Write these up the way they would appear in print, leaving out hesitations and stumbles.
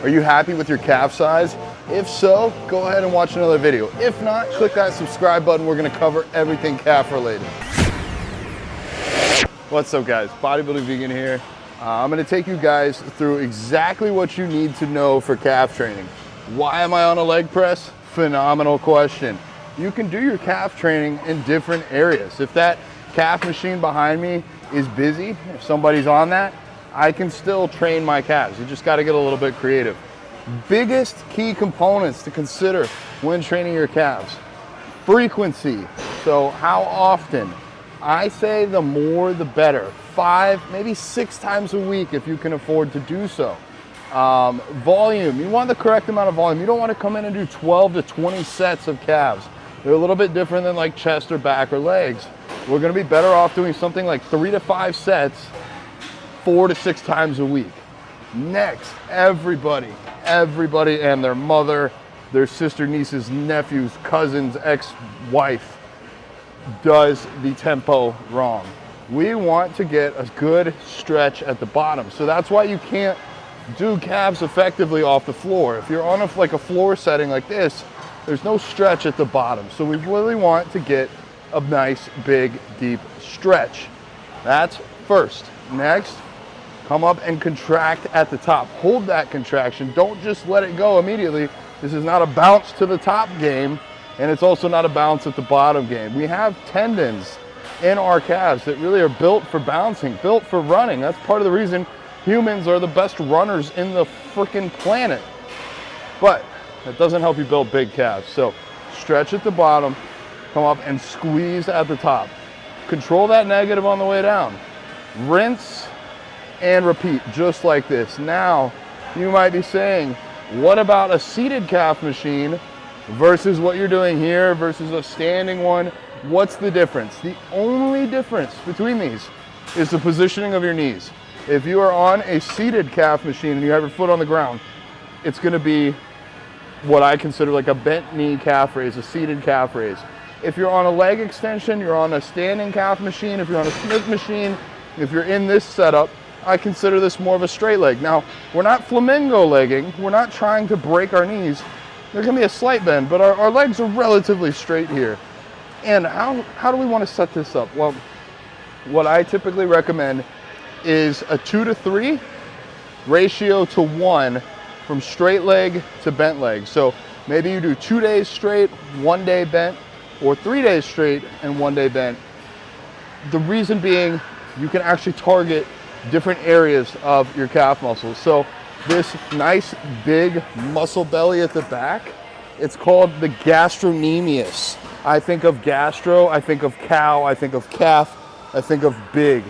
Are you happy with your calf size? If so, go ahead and watch another video. If not, click that subscribe button. We're gonna cover everything calf related. What's up guys, Bodybuilding Vegan here. I'm gonna take you guys through exactly what you need to know for calf training. Why am I on a leg press? Phenomenal question. You can do your calf training in different areas. If that calf machine behind me is busy, if somebody's on that, I can still train my calves. You just gotta get a little bit creative. Biggest key components to consider when training your calves. Frequency, so how often? I say the more the better. 5, maybe 6 times a week if you can afford to do so. Volume, you want the correct amount of volume. You don't wanna come in and do 12 to 20 sets of calves. They're a little bit different than like chest or back or legs. We're gonna be better off doing something like 3 to 5 sets, 4 to 6 times a week. Next, everybody and their mother, their sister, nieces, nephews, cousins, ex-wife does the tempo wrong. We want to get a good stretch at the bottom. So that's why you can't do calves effectively off the floor. If you're on like a floor setting like this, there's no stretch at the bottom. So we really want to get a nice, big, deep stretch. That's first. Next, come up and contract at the top. Hold that contraction. Don't just let it go immediately. This is not a bounce to the top game, and it's also not a bounce at the bottom game. We have tendons in our calves that really are built for bouncing, built for running. That's part of the reason humans are the best runners in the freaking planet. But that doesn't help you build big calves. So stretch at the bottom, come up and squeeze at the top. Control that negative on the way down. Rinse and repeat, just like this. Now, you might be saying, what about a seated calf machine versus what you're doing here versus a standing one? What's the difference? The only difference between these is the positioning of your knees. If you are on a seated calf machine and you have your foot on the ground, it's gonna be what I consider like a bent knee calf raise, a seated calf raise. If you're on a leg extension, you're on a standing calf machine, if you're on a Smith machine, if you're in this setup, I consider this more of a straight leg. Now, we're not flamingo legging. We're not trying to break our knees. There can be a slight bend, but our legs are relatively straight here. And how do we want to set this up? Well, what I typically recommend is a 2 to 3 ratio to 1 from straight leg to bent leg. So maybe you do 2 days straight, 1 day bent, or 3 days straight and 1 day bent. The reason being, you can actually target different areas of your calf muscles. So this nice big muscle belly at the back, it's called the gastrocnemius. I think of gastro, I think of cow, I think of calf, I think of big.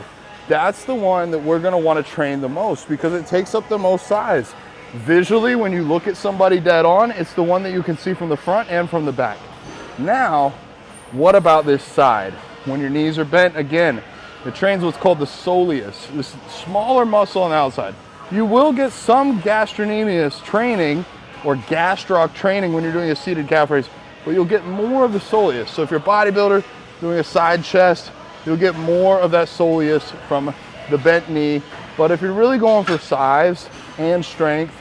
That's the one that we're gonna wanna train the most because it takes up the most size. Visually, when you look at somebody dead on, it's the one that you can see from the front and from the back. Now, what about this side? When your knees are bent, again, it trains what's called the soleus, this smaller muscle on the outside. You will get some gastrocnemius training or gastroc training when you're doing a seated calf raise, but you'll get more of the soleus. So if you're a bodybuilder doing a side chest, you'll get more of that soleus from the bent knee. But if you're really going for size and strength,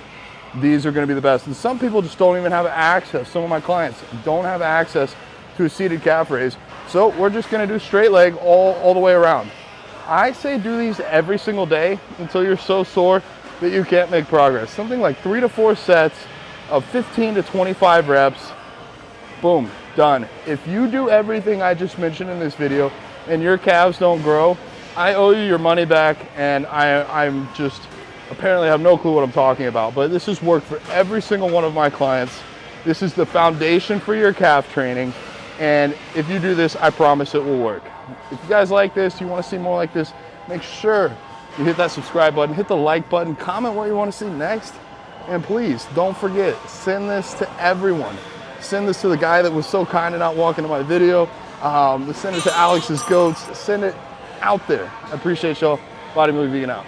these are gonna be the best. And some people just don't even have access. Some of my clients don't have access to a seated calf raise. So we're just gonna do straight leg all the way around. I say do these every single day until you're so sore that you can't make progress. Something like 3 to 4 sets of 15 to 25 reps, boom, done. If you do everything I just mentioned in this video and your calves don't grow, I owe you your money back, and I'm just apparently have no clue what I'm talking about, but this has worked for every single one of my clients. This is the foundation for your calf training. And if you do this, I promise it will work. If you guys like this, you want to see more like this, make sure you hit that subscribe button, hit the like button, comment what you want to see next. And please, don't forget, send this to everyone. Send this to the guy that was so kind to not walk into my video. Send it to Alex's goats. Send it out there. I appreciate y'all. Bodybuilding Vegan out.